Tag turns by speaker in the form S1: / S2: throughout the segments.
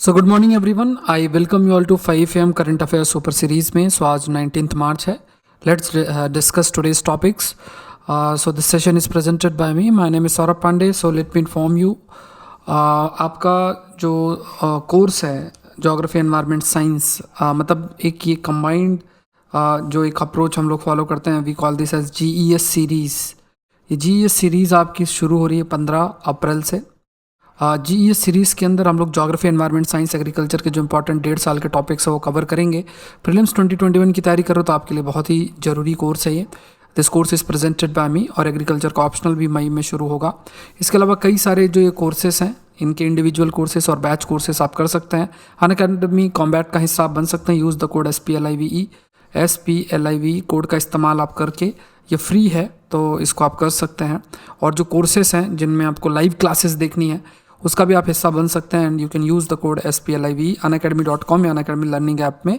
S1: So good morning everyone, I welcome you all to 5 AM current affairs super series में। So आज 19th March है। Let's discuss today's topics. So this session is presented by me. My name is Saurabh Pandey. So let me inform you, आपका जो course है geography environment science, मतलब एक ये combined जो एक अप्रोच हम लोग फॉलो करते हैं, we call this as GES series. ये GES सीरीज़ आपकी शुरू हो रही है 15 अप्रैल से। GES सीरीज़ के अंदर हम लोग ज्योग्राफी एनवायरनमेंट साइंस एग्रीकल्चर के जो इंपॉर्टेंट 1.5 साल के टॉपिक्स है वो कवर करेंगे। प्रीलिम्स 2021 की तैयारी करो तो आपके लिए बहुत ही ज़रूरी कोर्स है ये। This course is presented by me, और एग्रीकल्चर का ऑप्शनल भी मई में शुरू होगा। इसके अलावा कई सारे जो ये कोर्सेस हैं, इनके इंडिविजुअल कोर्सेस और बैच कोर्सेस आप कर सकते हैं। अनअकैडमी कॉम्बैट का हिस्सा आप बन सकते हैं। Use the code SPLIVE code का इस्तेमाल आप करके, ये फ्री है तो इसको आप कर सकते हैं। और जो कोर्सेस हैं जिनमें आपको लाइव क्लासेस देखनी है उसका भी आप हिस्सा बन सकते हैं। And you can use the code SPLIVE unacademy.com या अनअकैडमी लर्निंग ऐप में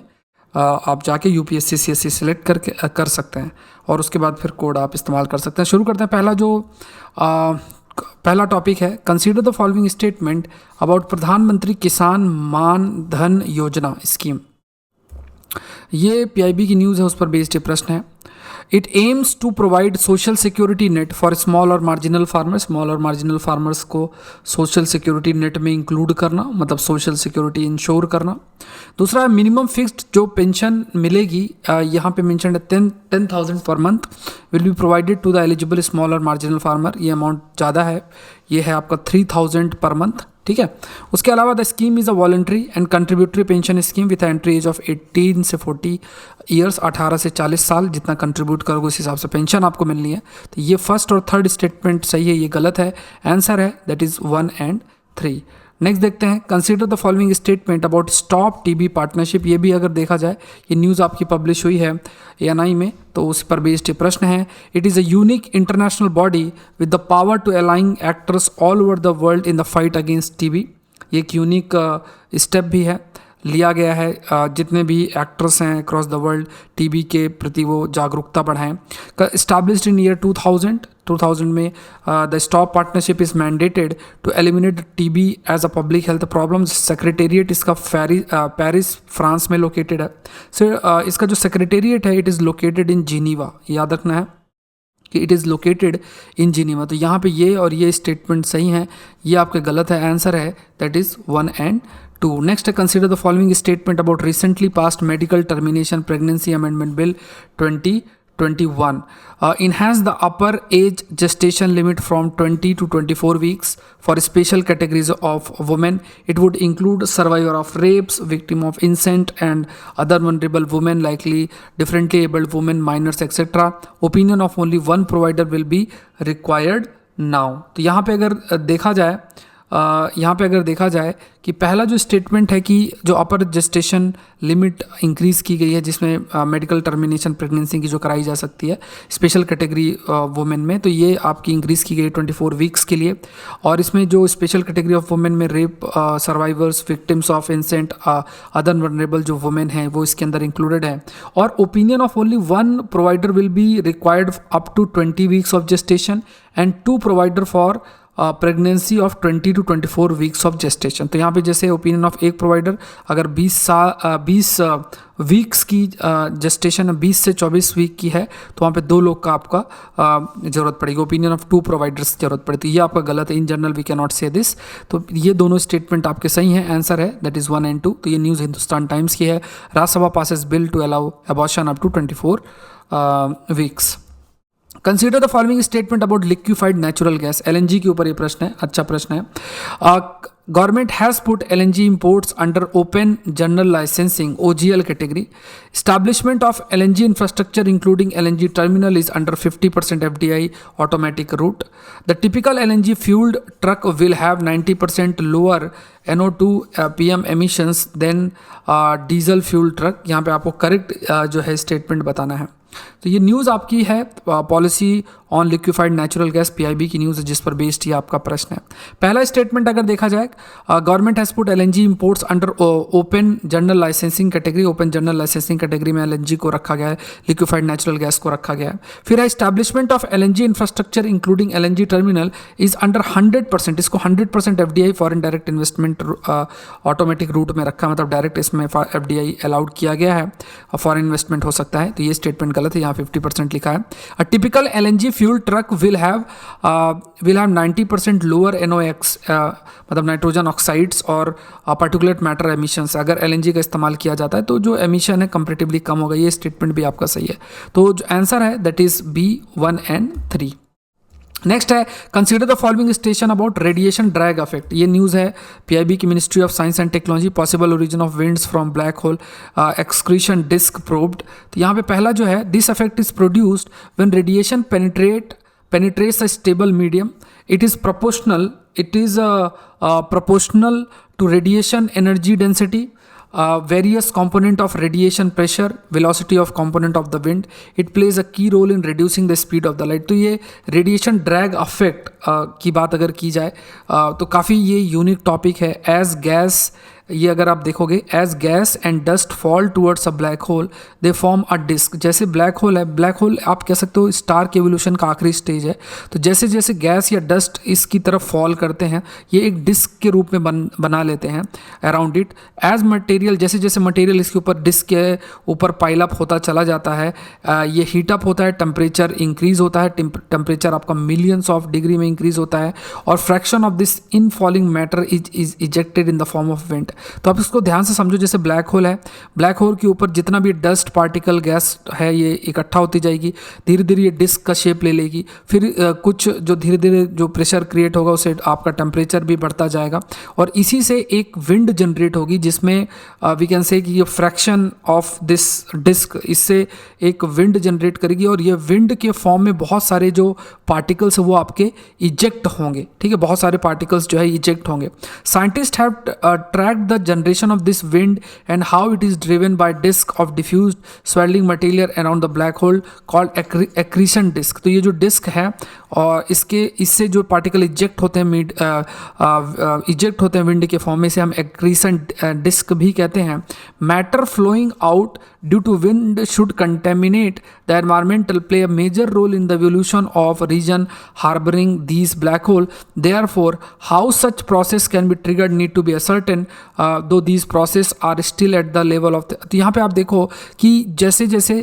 S1: आप जाके UPSC CSE सिलेक्ट करके कर सकते हैं, और उसके बाद फिर कोड आप इस्तेमाल कर सकते हैं। शुरू करते हैं। पहला टॉपिक है, consider the following statement about प्रधानमंत्री किसान मान धन योजना स्कीम। ये PIB की न्यूज़ है, उस पर बेस्ड ये प्रश्न है। It aims to provide social security net for small और मार्जिनल फार्मर्स। स्मॉल और मार्जिनल फार्मर्स को सोशल सिक्योरिटी नेट में इंक्लूड करना, मतलब सोशल सिक्योरिटी इंश्योर करना। दूसरा, मिनिमम फिक्स्ड जो पेंशन मिलेगी, यहाँ पे मेंशन है 10,000 पर month will be provided to the eligible small और मार्जिनल फार्मर। ये अमाउंट ज़्यादा है, ये है आपका 3,000 पर मंथ, ठीक है। उसके अलावा the scheme is a voluntary and contributory pension scheme with entry age of 18 से 40 ईयर्स, 18 से 40 साल। जितना कंट्रीब्यूट करोगे उस हिसाब से पेंशन आपको मिलनी है। तो ये फर्स्ट और थर्ड स्टेटमेंट सही है, ये गलत है। आंसर है दैट इज़ 1 और 3। नेक्स्ट देखते हैं, consider the following statement about stop TB partnership. ये भी अगर देखा जाए, ये न्यूज़ आपकी पब्लिश हुई है ANI में, तो उस पर बेस्ड ये प्रश्न है। It is a unique international body with the power to अलाइंग actors all over the world in the fight against TB। ये एक यूनिक स्टेप भी है, लिया गया है। जितने भी एक्टर्स हैं अक्रॉस द वर्ल्ड TB के प्रति वो जागरूकता बढ़ाएं। इस्टेब्लिश्ड इन ईयर 2000 में the stop partnership is mandated to eliminate TB as a public health problem. Secretariat इसका पेरिस फ्रांस में लोकेटेड है। सो इसका जो सेक्रेटेरिएट है, it is located in Geneva. याद रखना है कि it is located in Geneva. तो यहाँ पे ये और ये स्टेटमेंट सही हैं, ये आपके गलत है। आंसर है दैट इज़ 1 और 2। Next, consider the following statement about recently passed medical termination pregnancy amendment bill 2021। Enhance the upper age gestation limit from 20 to 24 weeks for special categories of women. It would include survivor of rapes, victim of incest and other vulnerable women, likely differently abled women, minors, etc. Opinion of only one provider will be required now. तो यहाँ पे अगर देखा जाए कि पहला जो statement है कि जो अपर जेस्टेशन लिमिट इंक्रीज़ की गई है, जिसमें मेडिकल टर्मिनेशन प्रेगनेंसी की जो कराई जा सकती है स्पेशल कैटेगरी वुमेन में, तो ये आपकी इंक्रीज़ की गई 24 वीक्स के लिए। और इसमें जो स्पेशल कैटेगरी ऑफ वुमेन में rape survivors, victims of incest, other vulnerable जो वुमेन हैं वो इसके अंदर इंक्लूडेड है। और opinion of only one provider will be required up to 20 weeks of gestation and 2 provider for pregnancy of 20 to 24 weeks of gestation. तो यहाँ पे जैसे ओपिनियन ऑफ एक प्रोवाइडर अगर 20 वीक्स की जेस्टेशन 20 से 24 वीक की है, तो वहाँ पे 2 लोग का आपका ज़रूरत पड़ेगी। ओपिनियन ऑफ 2 प्रोवाइडर्स ज़रूरत पड़ती है। ये आपका गलत है। In general we can not say this. तो ये दोनों स्टेटमेंट आपके सही हैं। आंसर है दैट इज़ 1 और 2। तो ये न्यूज़ हिंदुस्तान टाइम्स की है। Rajya Sabha passes bill to allow abortion up to 24 weeks. Consider the following statement about liquefied natural gas. LNG के ऊपर ये प्रश्न है, अच्छा प्रश्न है। Government has put LNG imports under open general licensing OGL category. Establishment of LNG infrastructure including LNG terminal is under 50% FDI automatic route. The typical LNG fueled truck will have 90% lower NO2 PM emissions than diesel fuel truck। यहाँ पे आपको correct जो है statement बताना है। तो ये news आपकी है policy on liquefied natural gas, PIB की न्यूज़ है जिस पर बेस्ड ये आपका प्रश्न है। पहला स्टेटमेंट अगर देखा जाए, government has put LNG imports under open general licensing category. Open general licensing category में एलएनजी को रखा गया है, लिक्विफाइड नेचुरल गैस को रखा गया है। फिर establishment of LNG infrastructure including LNG terminal is under 100%, इसको 100% FDI foreign direct investment automatic route में रखा, मतलब डायरेक्ट इसमें एफडीआई अलाउड किया गया है, फॉरेन इन्वेस्टमेंट हो सकता है। तो ये स्टेटमेंट गलत है, यहाँ 50% लिखा है। A typical LNG fuel truck will have 90% lower NOx, मतलब नाइट्रोजन ऑक्साइड्स और पार्टिकुलेट मैटर एमिशंस। अगर एलएनजी का इस्तेमाल किया जाता है तो जो एमिशन है कंपेरेटिवली कम होगा। ये स्टेटमेंट भी आपका सही है। तो जो आंसर है that is B1 and 3। Next है, consider the following statement about radiation drag effect. ये न्यूज़ है पीआईबी की ministry of science and technology, possible origin of winds from black hole accretion disk probed. तो यहाँ पे पहला जो है, this effect is produced when radiation penetrates a stable medium. It is proportional to radiation energy density, various component of radiation pressure, velocity of component of the wind. It plays a key role in reducing the speed of the light. तो ये radiation drag effect की बात अगर की जाए तो काफ़ी ये यूनिक टॉपिक है। एज गैस, ये अगर आप देखोगे, as gas and dust fall towards a black hole they form a disk. जैसे ब्लैक होल है, ब्लैक होल आप कह सकते हो स्टार के एवोल्यूशन का आखिरी स्टेज है। तो जैसे जैसे गैस या डस्ट इसकी तरफ फॉल करते हैं, ये एक डिस्क के रूप में बना लेते हैं अराउंड इट। एज मटेरियल, जैसे जैसे मटेरियल इसके ऊपर डिस्क के ऊपर पाइल अप होता चला जाता है, ये हीट अप होता है, टेम्परेचर इंक्रीज होता है, टेम्परेचर आपका मिलियंस ऑफ डिग्री में इंक्रीज होता है, और fraction of this in falling matter is ejected in the form of wind. तो आप इसको ध्यान से समझो, जैसे ब्लैक होल है, ब्लैक होल के ऊपर जितना भी डस्ट पार्टिकल गैस है ये इकट्ठा होती जाएगी, धीरे धीरे ये डिस्क का शेप ले लेगी। फिर कुछ जो धीरे धीरे जो प्रेशर क्रिएट होगा उससे आपका टेम्परेचर भी बढ़ता जाएगा, और इसी से एक विंड जनरेट होगी जिसमें वी कैन से कि ये फ्रैक्शन ऑफ दिस डिस्क इससे एक विंड जनरेट करेगी, और ये विंड के फॉर्म में बहुत सारे जो पार्टिकल्स वो आपके इजेक्ट होंगे। ठीक है, बहुत सारे पार्टिकल्स जो है इजेक्ट होंगे। Scientist have tracked the generation of this wind and how it is driven by disk of diffused swirling material around the black hole called accretion disk। तो ये जो डिस्क है और इससे जो पार्टिकल इजेक्ट होते हैं विंड के फॉर्म में, से हम एक्रीशन डिस्क भी कहते हैं। Matter flowing out due to wind should contaminate the environmental, play a major role in the evolution of region harbouring these black hole. Therefore how such process can be triggered need to be ascertained, though these process are still at the level of. तो यहाँ पे आप देखो कि जैसे जैसे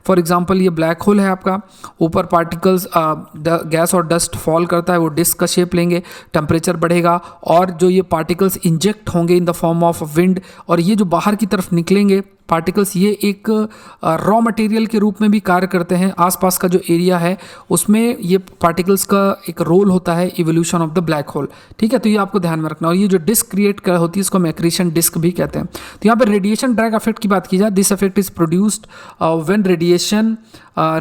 S1: for example ये black hole है आपका, ऊपर पार्टिकल्स गैस और डस्ट फॉल करता है, वो डिस्क का शेप लेंगे, टेम्परेचर बढ़ेगा, और जो ये पार्टिकल्स इंजेक्ट होंगे इन द फॉर्म ऑफ विंड, और ये जो बाहर की तरफ निकलेंगे पार्टिकल्स, ये एक रॉ मटेरियल के रूप में भी कार्य करते हैं। आसपास का जो एरिया है उसमें ये पार्टिकल्स का एक रोल होता है evolution of the black hole. ठीक है, तो ये आपको ध्यान में रखना। और ये जो डिस्क क्रिएट होती है इसको हम एक्रीशन डिस्क भी कहते हैं। तो यहाँ पर रेडिएशन ड्रैग इफेक्ट की बात की जाए, this effect is produced when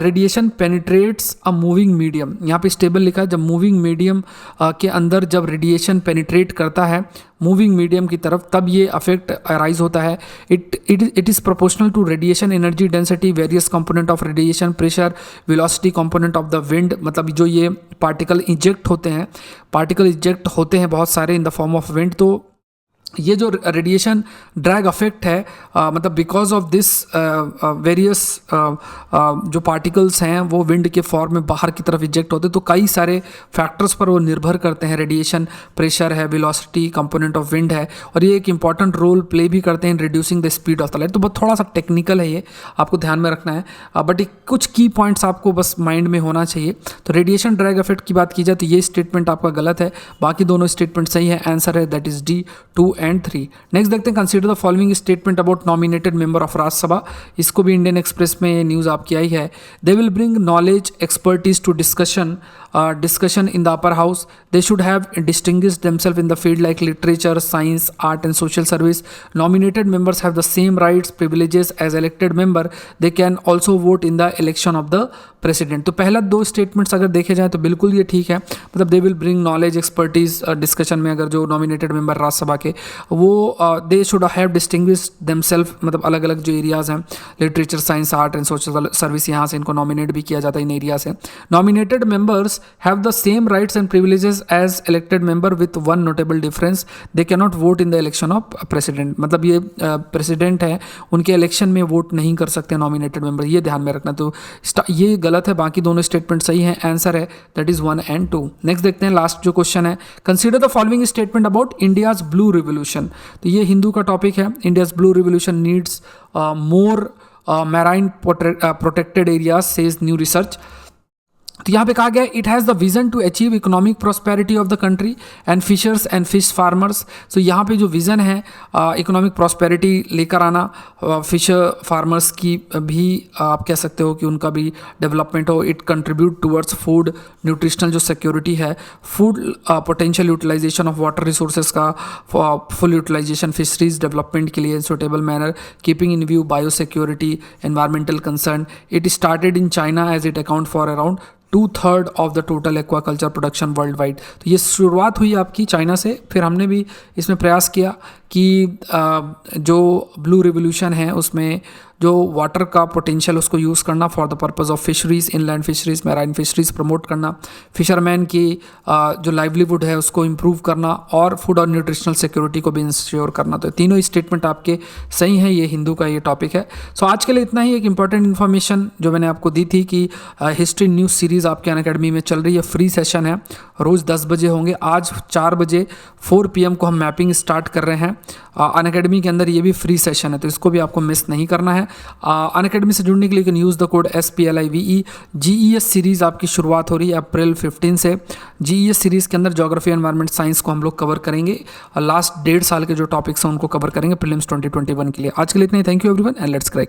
S1: radiation penetrates a moving medium. यहाँ पे स्टेबल लिखा है, जब मूविंग मीडियम के अंदर जब रेडिएशन पेनिट्रेट करता है मूविंग मीडियम की तरफ, तब ये अफेक्ट अराइज होता है। It is proportional to radiation energy density, various component of radiation pressure, velocity component of the wind. मतलब जो ये पार्टिकल इजेक्ट होते हैं बहुत सारे in the form of wind. तो ये जो रेडिएशन ड्रैग इफेक्ट है, मतलब बिकॉज ऑफ दिस वेरियस जो पार्टिकल्स हैं वो विंड के फॉर्म में बाहर की तरफ इजेक्ट होते हैं। तो कई सारे फैक्टर्स पर वो निर्भर करते हैं। रेडिएशन प्रेशर है, वेलोसिटी कंपोनेंट ऑफ विंड है, और ये एक इंपॉर्टेंट रोल प्ले भी करते हैं in reducing the speed of the light. तो बहुत थोड़ा सा टेक्निकल है, ये आपको ध्यान में रखना है, बट कुछ की पॉइंट्स आपको बस माइंड में होना चाहिए। तो रेडिएशन ड्रैग इफेक्ट की बात की जाए तो ये स्टेटमेंट आपका गलत है, बाकी दोनों स्टेटमेंट सही है। आंसर है that is D 2 and 3। Next देखते हैं, consider the following statement about nominated member of Rajya Sabha. इसको भी इंडियन एक्सप्रेस में ये न्यूज़ आपकी आई है। They will bring knowledge expertise to discussion in the upper house. They should have distinguished themselves in the field like literature, science, art and social service. Nominated members have the same rights, privileges as elected member. They can also vote in the election of the president. तो पहला दो statements अगर देखे जाए तो बिल्कुल ये ठीक है, मतलब they will bring knowledge expertise discussion में, अगर जो नॉमिनेटेड मेंबर राज्यसभा के, वो they should have distinguish themselves, मतलब अलग अलग जो एरियाज़ हैं, literature, science, art and social service, यहाँ से इनको नॉमिनेट भी किया जाता है इन एरिया से। Nominated members have the same rights and privileges as elected member with one notable difference, they can not vote in the election of president. मतलब ये प्रेसिडेंट है, उनके इलेक्शन में वोट नहीं कर सकते नॉमिनेटेड मेंबर, ये ध्यान में रखना। तो ये गलत है, बाकी दोनों स्टेटमेंट सही हैं। आंसर है दैट इज 1 and 2। नेक्स्ट देखते हैं, लास्ट जो क्वेश्चन है, consider the following statement about India's blue revolution. तो ये हिंदू का टॉपिक है। India's blue revolution needs more marine protected areas says new research. तो यहाँ पे कहा गया it has the vision to achieve economic prosperity of the country and fishers and fish farmers. So यहाँ पे जो विज़न है इकोनॉमिक प्रॉस्पेरिटी लेकर आना, फिशर फार्मर्स की भी आप कह सकते हो कि उनका भी डेवलपमेंट हो। It contribute towards food nutritional जो सिक्योरिटी है, food potential utilization of water resources का फुल यूटिलाइजेशन, फिशरीज डेवलपमेंट के लिए suitable manner, keeping in view bio security, environmental concern. It started in China as it account for around 2/3 of the total aquaculture production worldwide. तो ये शुरुआत हुई आपकी China से, फिर हमने भी इसमें प्रयास किया कि जो ब्लू रिवोल्यूशन है उसमें जो वाटर का पोटेंशियल उसको यूज़ करना for the purpose of fisheries, inland fisheries, marine fisheries promote करना, फिशरमैन की जो लाइवलीहुड है उसको इम्प्रूव करना, और फूड और न्यूट्रिशनल सिक्योरिटी को भी इंश्योर करना। तो तीनों स्टेटमेंट आपके सही हैं, ये हिंदू का ये टॉपिक है। सो आज के लिए इतना ही। एक इंपॉर्टेंट इन्फॉर्मेशन जो मैंने आपको दी थी कि हिस्ट्री न्यूज़ सीरीज़ आपके अनअकैडमी में चल रही है, फ्री सेशन है, रोज़ 10 बजे होंगे। आज 4 बजे 4 PM को हम मैपिंग स्टार्ट कर रहे हैं अनअकैडमी के अंदर। ये भी फ्री सेशन है, तो इसको भी आपको मिस नहीं करना है। अनअकैडमी से जुड़ने के लिए use the code SPLIVE। GES series आपकी शुरुआत हो रही है अप्रैल 15 से। GES सीरीज़ के अंदर ज्योग्राफी, एनवायरमेंट, साइंस को हम लोग कवर करेंगे, और लास्ट 1.5 साल के जो टॉपिक्स हैं उनको कवर करेंगे प्रीलिम्स 2021 के लिए। आज के लिए इतना ही। Thank you everyone and let's crack.